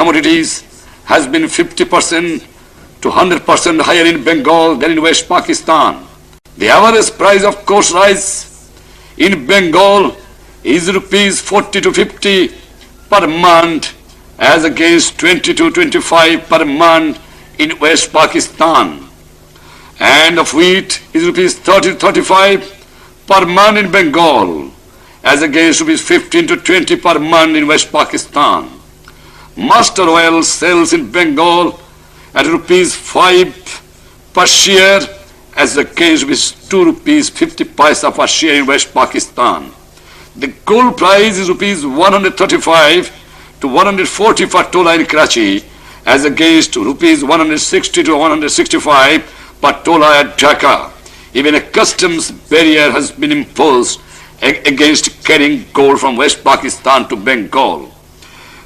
commodities has been 50% to 100% higher in Bengal than in West Pakistan. The average price of coarse rice in Bengal is rupees 40 to 50 per month as against 20 to 25 per month in West Pakistan. And of wheat is rupees 30 to 35 per month in Bengal as against rupees 15 to 20 per month in West Pakistan. Mustard oil sells in Bengal at rupees 5 per share as against rupees 2 rupees 50 paisa per share in West Pakistan. The gold price is rupees 135 to 140 per tola in Karachi as against rupees 160 to 165 per tola at Dhaka. Even a customs barrier has been imposed against carrying gold from West Pakistan to Bengal.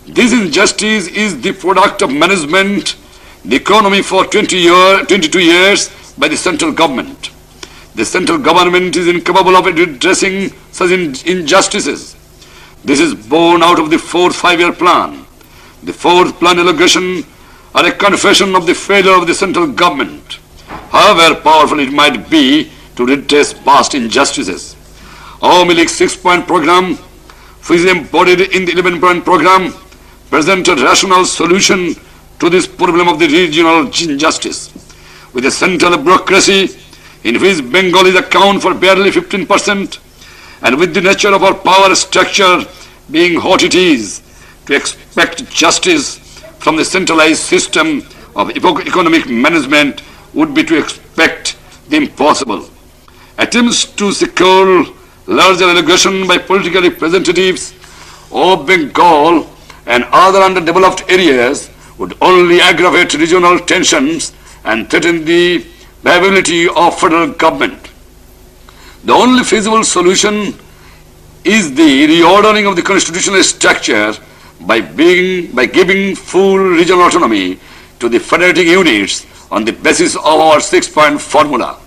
This injustice is the product of management, the economy for 22 years by the central government. The central government is incapable of addressing such injustices. This is born out of the fourth five-year plan. The fourth plan allegation are a confession of the failure of the central government, however powerful it might be to redress past injustices. Awami League 6-point program, which is embodied in the 11-point program, presented a rational solution to this problem of the regional injustice. With a central bureaucracy in which Bengalis account for barely 15%, and with the nature of our power structure being what it is, to expect justice from the centralized system of economic management would be to expect the impossible. Attempts to secure larger allegation by political representatives of Bengal and other underdeveloped areas would only aggravate regional tensions and threaten the viability of federal government. The only feasible solution is the reordering of the constitutional structure by giving full regional autonomy to the federating units on the basis of our 6-point formula.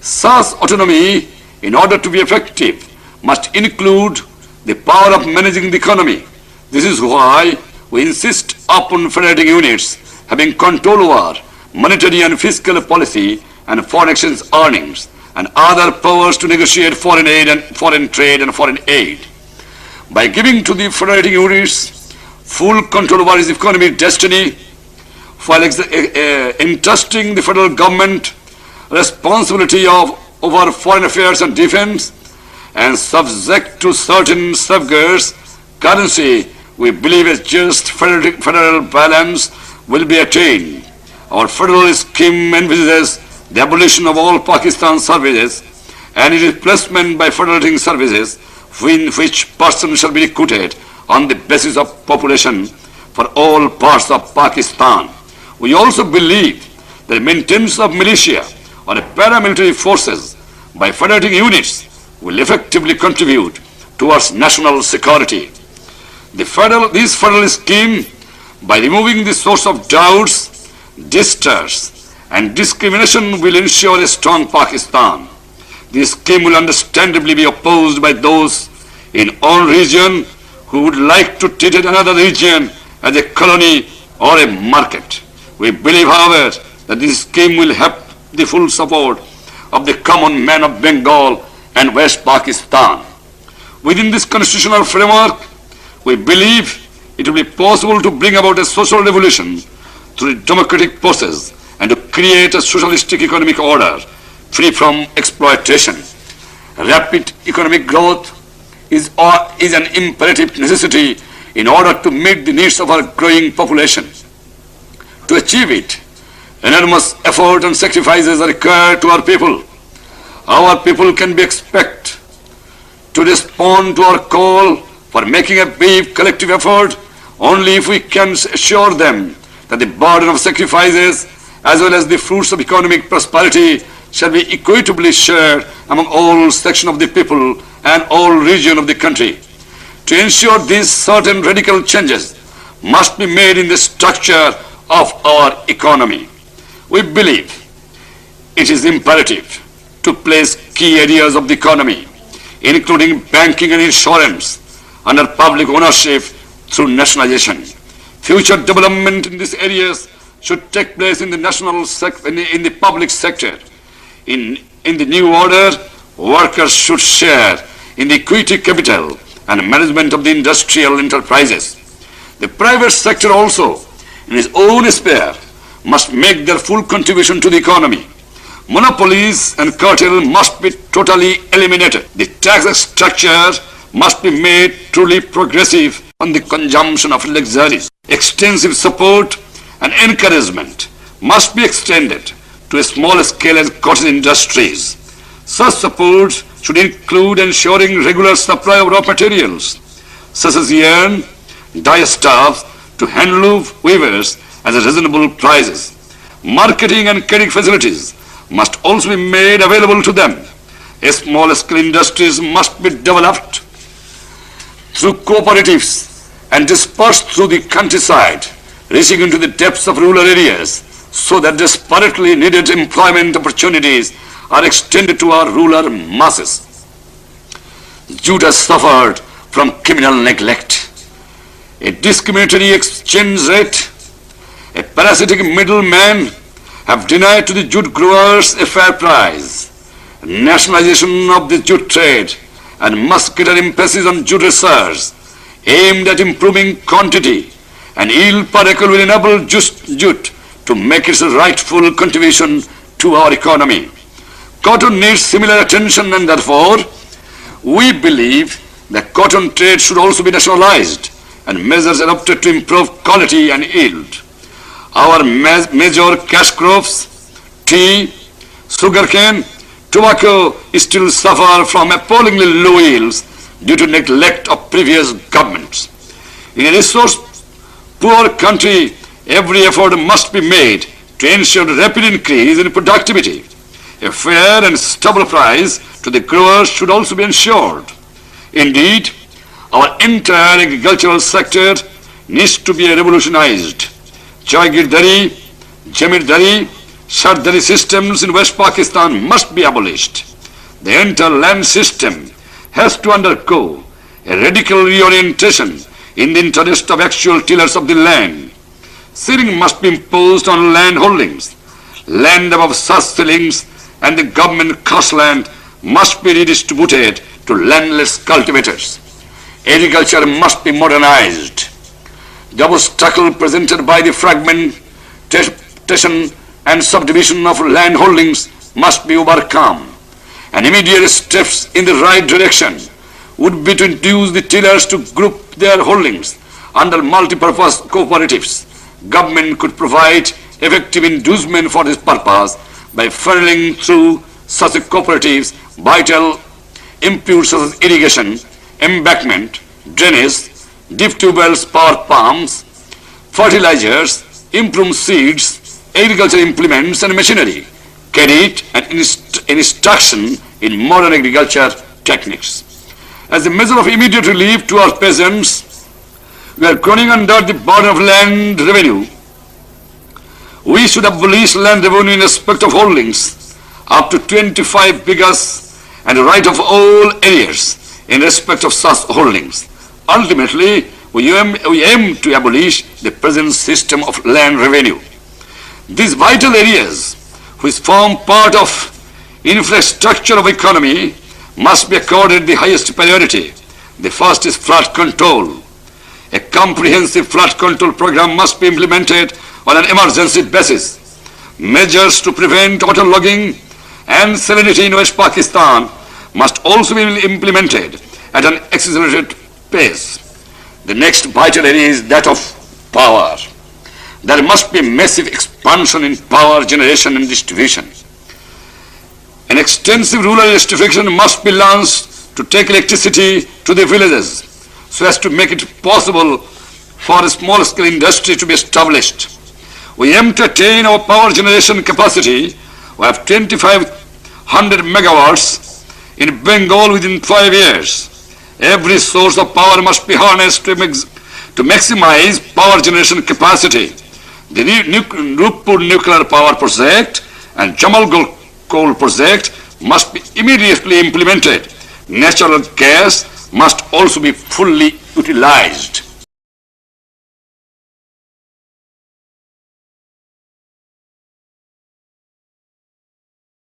Such autonomy, in order to be effective, must include the power of managing the economy. This is why we insist upon federating units having control over monetary and fiscal policy and foreign exchange earnings and other powers to negotiate foreign aid and foreign trade and foreign aid. By giving to the federating units full control over its economic destiny, while entrusting the federal government responsibility over foreign affairs and defense, and subject to certain safeguards, currency, we believe a just federal balance will be attained. Our federal scheme envisages the abolition of all Pakistan services and its replacement by federating services in which persons shall be recruited on the basis of population for all parts of Pakistan. We also believe that maintenance of militia or paramilitary forces by federating units will effectively contribute towards national security. This federal scheme, by removing the source of doubts, distrust, and discrimination, will ensure a strong Pakistan. This scheme will understandably be opposed by those in our region who would like to treat another region as a colony or a market. We believe, however, that this scheme will have the full support of the common man of Bengal and West Pakistan. Within this constitutional framework, we believe it will be possible to bring about a social revolution through the democratic process and to create a socialistic economic order free from exploitation. Rapid economic growth is an imperative necessity in order to meet the needs of our growing population. To achieve it, enormous effort and sacrifices are required to our people. Our people can be expected to respond to our call for making a brave collective effort only if we can assure them that the burden of sacrifices as well as the fruits of economic prosperity shall be equitably shared among all sections of the people and all regions of the country. To ensure these certain radical changes must be made in the structure of our economy. We believe it is imperative to place key areas of the economy, including banking and insurance, under public ownership through nationalization. Future development in these areas should take place in the in the public sector. In the new order, workers should share in the equity capital and management of the industrial enterprises. The private sector also, in its own sphere, must make their full contribution to the economy. Monopolies and cartel must be totally eliminated. The tax structure must be made truly progressive on the consumption of luxuries. Extensive support and encouragement must be extended to a small scale and cotton industries. Such support should include ensuring regular supply of raw materials, such as yarn, dye stuffs, to handloom weavers at reasonable prices. Marketing and credit facilities must also be made available to them. A small-scale industries must be developed through cooperatives and dispersed through the countryside, reaching into the depths of rural areas, so that desperately needed employment opportunities are extended to our rural masses. Jute has suffered from criminal neglect, a discriminatory exchange rate, a parasitic middleman have denied to the jute growers a fair price. Nationalization of the jute trade and muscular emphasis on jute research aimed at improving quantity and yield per acre will enable jute to make its rightful contribution to our economy. Cotton needs similar attention, and therefore we believe that cotton trade should also be nationalized and measures adopted to improve quality and yield. Our major cash crops, tea, sugarcane, tobacco still suffer from appallingly low yields due to neglect of previous governments. In a resource-poor country, every effort must be made to ensure rapid increase in productivity. A fair and stable price to the growers should also be ensured. Indeed, our entire agricultural sector needs to be revolutionized. Jagirdari, Jamindari, Sardari systems in West Pakistan must be abolished. The entire land system has to undergo a radical reorientation in the interest of actual tillers of the land. Ceiling must be imposed on land holdings. Land above such ceilings and the government cost land must be redistributed to landless cultivators. Agriculture must be modernized. The obstacle presented by the fragmentation and subdivision of land holdings must be overcome. And immediate steps in the right direction would be to induce the tillers to group their holdings under multi-purpose cooperatives. Government could provide effective inducement for this purpose by funneling through such cooperatives vital inputs such as irrigation, embankment, drainage, deep tubewells, power pumps, fertilizers, improved seeds, agricultural implements and machinery, credit and instruction in modern agriculture techniques. As a measure of immediate relief to our peasants, we are groaning under the burden of land revenue. We should abolish land revenue in respect of holdings up to 25 bighas and the right of all areas in respect of such holdings. Ultimately, we aim to abolish the present system of land revenue. These vital areas, which form part of infrastructure of economy, must be accorded the highest priority. The first is flood control. A comprehensive flood control program must be implemented on an emergency basis. Measures to prevent waterlogging and salinity in West Pakistan must also be implemented at an accelerated pace. The next vital area is that of power. There must be massive expansion in power generation and distribution. An extensive rural electrification must be launched to take electricity to the villages so as to make it possible for a small-scale industry to be established. We aim to attain our power generation capacity of 2,500 megawatts in Bengal within 5 years. Every source of power must be harnessed to maximize power generation capacity. The Nupur nuclear power project and Jamal coal project must be immediately implemented. Natural gas must also be fully utilized.